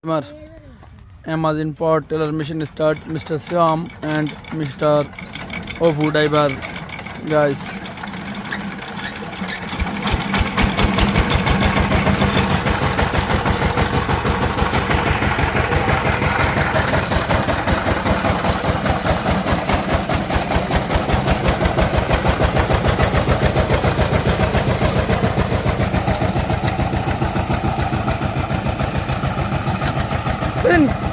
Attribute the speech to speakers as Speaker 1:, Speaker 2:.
Speaker 1: customer. Amazon Pod teller machine start Mr. Syam and Mr. Ofu Diver guys. Then